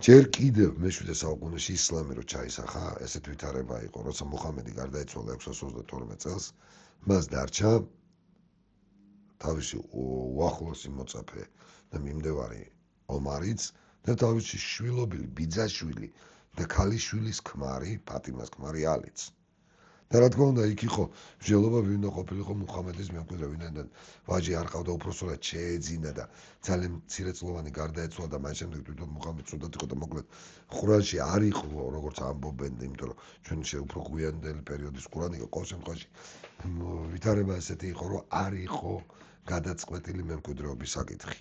ჯერ კიდევ მე-7 საუკუნეში ისლამი რო ჩაისახა, ესეთ ვითარება იყო, როცა მუჰამედი გარდაიცვალა 622 წელს, მას დარჩა თავისი უახლოესი მოწაფე და მიმდევარი ომარიც და თავისი შვილობილი, ბიძაშვილი და ქალიშვილის ქმარი, ფატიმას ქმარი ალიც. და რა თქმა უნდა, იქ იყო მსჯელობა ვინ უნდა ყოფილიყო მუჰამედის მემკვიდრე, ვინაიდან ვაჟი არ ყავდა უფროსურად შეეძინა და ძალიან მცირეწლოვანი გარდაეცვალა და მას შემდეგ თვითონ მუჰამედს უნდათ იყო და მოკლედ ყურანში არ იყო როგორც ამბობენ, იმიტომ რომ ჩვენ უფრო გვიანდელი პერიოდის ყურანი იყო, ყოველ შემთხვევაში ვითარება ესეთი იყო, რომ არ იყო გადაწყვეტილი მემკვიდრეობის საკითხი.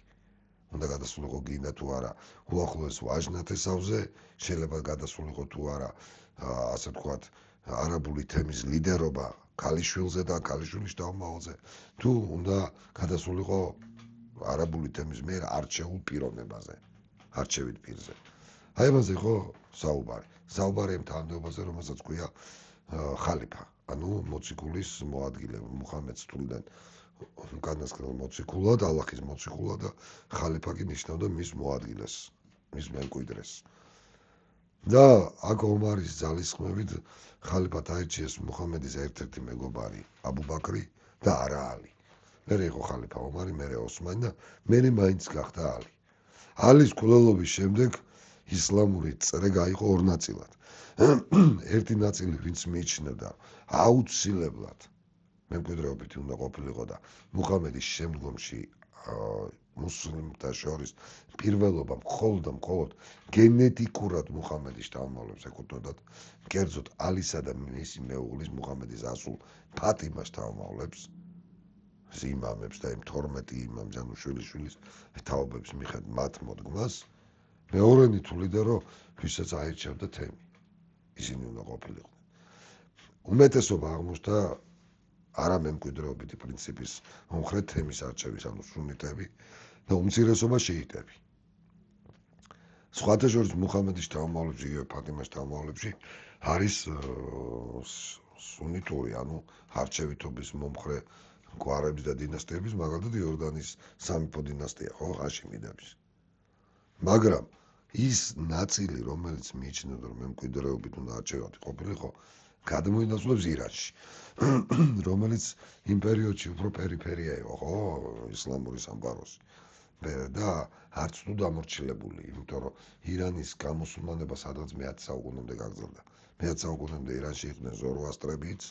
უნდა გადასულიყო გინდა თუ არა უახლოეს ვაჟნათესავზე, შეიძლება გადასულიყო თუ არა ასე ვთქვათ არაბული თემის ლიდერობა ქალიშვილზე და ქალიშვილის შთამომავალზე, თუ უნდა გადასულიყო არაბული თემის მიერ არჩეულ პიროვნებაზე, არჩევით პირზე. აი ამაზე იყო საუბარი. საუბარი ამ თანამდებობაზე, რომელსაც ქვია ხალიფა, ანუ მოციქულის მოადგილე, მუჰამედს თulidan განასკრელ მოციქულად, ალლაჰის მოციქულად და ხალიფა კი ნიშნავდა მის მოადგილეს, მის მემკვიდრეს. და აქ ომარის ძალისხმევით ხალიფად აირჩიეს მუჰამედის ერთ-ერთი მეგობარი აბუ ბაქრი და არა ალი. მერე იყო ხალიფა ომარი, მერე ოსმანი და მერე მაინც გახდა ალი. ალის მკვლელობის შემდეგ ისლამური წრე გაიყო ორ ნაწილად. ერთი ნაწილი, ვინც მიიჩნევდა აუცილებლად მემკვიდრეობით უნდა ყოფილიყო და მუჰამედის შემდგომში მუსლიმთა შორის პირველობა მხოლოდ გენეტიკურად მუჰამედის შთამომავლებს ეკუთვნოდათ, კერძოდ ალისა და მისი მეუღლის მუჰამედის ასულ ფატიმას შთამომავლებს, იმამებს და იმ 12 იმამს, ანუ შვილიშვილის თაობებს მიხედვით მათ მოდგმას, მეორენი თვლიდა, რომ ვისაც აირჩევდა თემი, ისინი უნდა ყოფილიყვნენ. უმეტესობა აღმოჩნდა არა მემკვიდრეობითი პრინციპის მომხრე თემის არჩევის, ანუ სუნიტები და უმცირესობა შეიტები. სხვათა შორის მუჰამედის შთამომავლებში, იგივე ფატიმას შთამომავლებში არის სუნიტური, ანუ არჩევითობის მომხრე გვარების და დინასტიების, მაგალითად იორდანის სამეფო დინასტია, ხო, ჰაშიმიდების. მაგრამ ის ნაწილი, რომელიც მიიჩნევდა, რომ მემკვიდრეობით უნდა არჩევადი ყოფილიყო, გადმოინაცვლებს ირანში, რომელიც იმ პერიოდში უფრო პერიფერია იყო, ხო, ისლამური სამყაროს. და არც თუ დამორჩილებული, იმიტომ რომ ირანის გამოსულანება სადღაც მე-10 საუკუნემდე გაგრძელდა. მე-10 საუკუნემდე ირანში იყვნენ ზოროასტრებიც,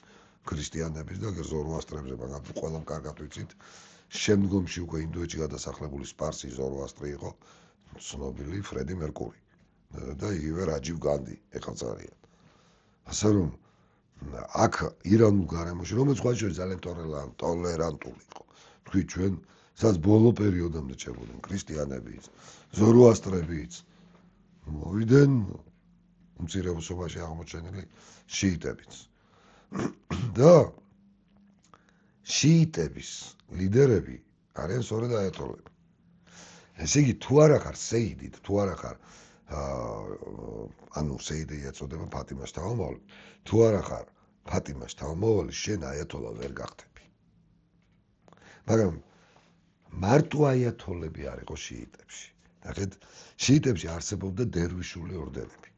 ქრისტიანებიც და ზოროასტრებზე მაგალითად ყველამ კარგად ვიცით, შემდგომში უკვე ინდოეთში გადასახლებული სპარსი ზოროასტრი იყო ცნობილი ფრედი მერკური და იგივე რაჯივ განდი ეხალწარიან. ასე რომ აქ ირანულ გარემოში, რომელიც სხვა შორის ძალიან ტოლერანტული იყო, თქვი ჩვენ სადაც ბოლო პერიოდამდე ჩებოდნენ ქრისტიანებიც, ზოროასტრებიც, მოვიდნენ უმცირესობაში აღმოჩენილი შიიტებიც. და შიიტების ლიდერები არიან სწორედ აიათოლები. ესე იგი, თუ არ ახარ სეიდი, თუ არ ახარ ანუ სეიდი ეწოდება ფატიმას შთამომავალი, თუ არ ახარ ფატიმას შთამომავალი, შენ აიათოლა ვერ გახდები. მაგრამ მარტო აიათოლები არ იყო შიიტებში. ნახეთ, შიიტებში არსებობდა დერვიშული ორდენები.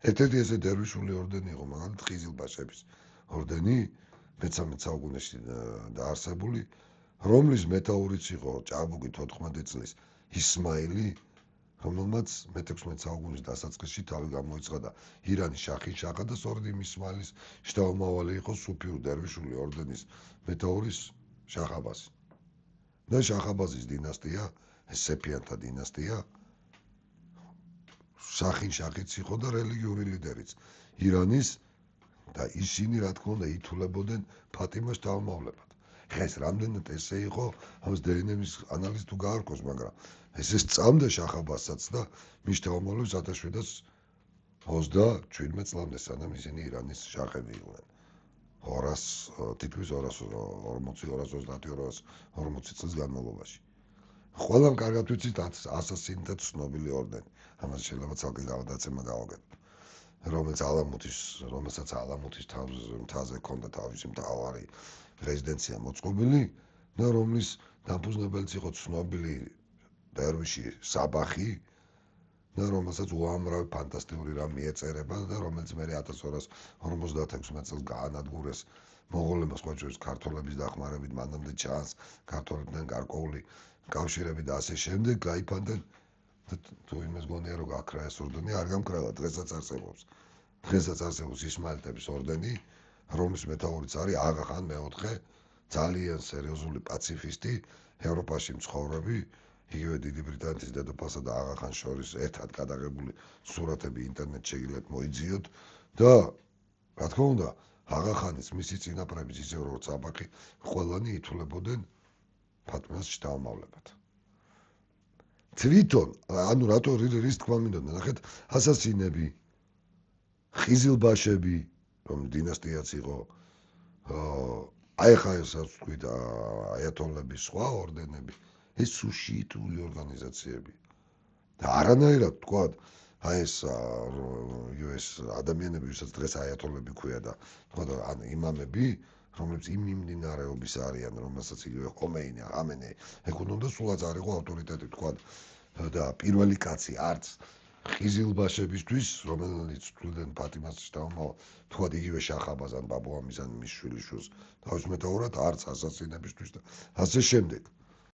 ერთ-ერთი ესე დერვიშული ორდენი იყო მაგალითად ხიზილბაშების ორდენი, მე-13 საუკუნეში დაარსებული, რომლის მეთაურიც იყო ჭაბუკი 14 წლის ისმაილი, რომელმაც მე-16 საუკუნის დასაწყისში თავი გამოიცხადა და ირანის შაჰი-შაჰა და სწორედ იმ ისმაილის შთამომავალი იყო სუფიურ დერვიშული ორდენის მეთაურის შაჰ-აბასი. და შაჰ-აბასის დინასტია, სეფიანთა დინასტია, შაჰი-შაჰიც იყო და რელიგიური ლიდერიც ირანის და ისინი რა თქმა უნდა ითვლებოდნენ ფატიმას შთამომავლებად. ხეს რამდენად ესე იყო, ამას დნმ-ის ანალიზი თუ გაარკვევს, მაგრამ ესე სწამდა შაჰ-აბასსაც და მის შთამომავლებს 1727 წლამდე, სანამ ისინი ირანის შაჰები იყვნენ. თითქმის 240 წლის განმავლობაში. ყველამ კარგად ვიცით ასასინთა ცნობილი ორდენი. ამას შეიძლება ცალკე გადაცემა გავაკეთოთ. რომელსაც ალამუთის მთაზე ჰქონდა თავისი მთავარი რეზიდენცია მოწყობილი და რომლის დამფუძნებელიც იყო ცნობილი დერვიში საბახი და რომელსაც უამრავი ფანტასტიკური რამ მიეწერება და რომელიც მე 1256 წელს გაანადგურეს მონღოლებმა, სხვა შორის ქართველების დახმარებით, მანამდე ჩანს ქართველებთან გარკვეული კავშირები და ასე შემდეგ, გაიფანტნენ თუ იმას გონია რომ გაქრა ეს ორდენი, არ გამქრალა, დღესაც არსებობს. დღესაც არსებობს ისმაილტების ორდენი, რომლის მეთაურიც არის აღა-ხან მეოთხე, ძალიან სერიოზული პაციფისტი, ევროპაში მცხოვრები, იგივე დიდი ბრიტანეთის დედოფალსა და აღა-ხანს შორის ერთად გადაღებული სურათები ინტერნეტში შეგიძლიათ მოიძიოთ და რა თქმა უნდა, აღა-ხანის მისი წინაპრების ისევ როგორც აბაქი, ყველანი ითვლებოდნენ ფატმას შთამომავლებად. თვითონ, ანუ რატო რის თქმა მინდოდა, ნახეთ, ასასინები, ხიზილბაშები, რომ დინასტიაც იყო, აი ხა ესაც თქვით აიათოლების სხვა ორდენები, ეს სუშიიტული ორგანიზაციები. და არანაირად თქვათ, აი ეს ადამიანები, ვისაც დღეს აიათოლები ქვია და თქვათ ან იმამები, რომლებიც იმ მიმდინარეობის არიან, რომელსაც იგივე ხომეინი, ხამენეი, ეგ უნდა სულაც არ იყო ავტორიტეტი, თქვათ და პირველი კაცი არც ხიზილბაშებისთვის, რომელიც თვლდნენ ფატიმას შთამომავალ, თქვათ იგივე შახაბაზ ან ბაბუამის ან მის შვილიშვილს თავის მეთაურად, არც ასასინებისთვის და ასე შემდეგ.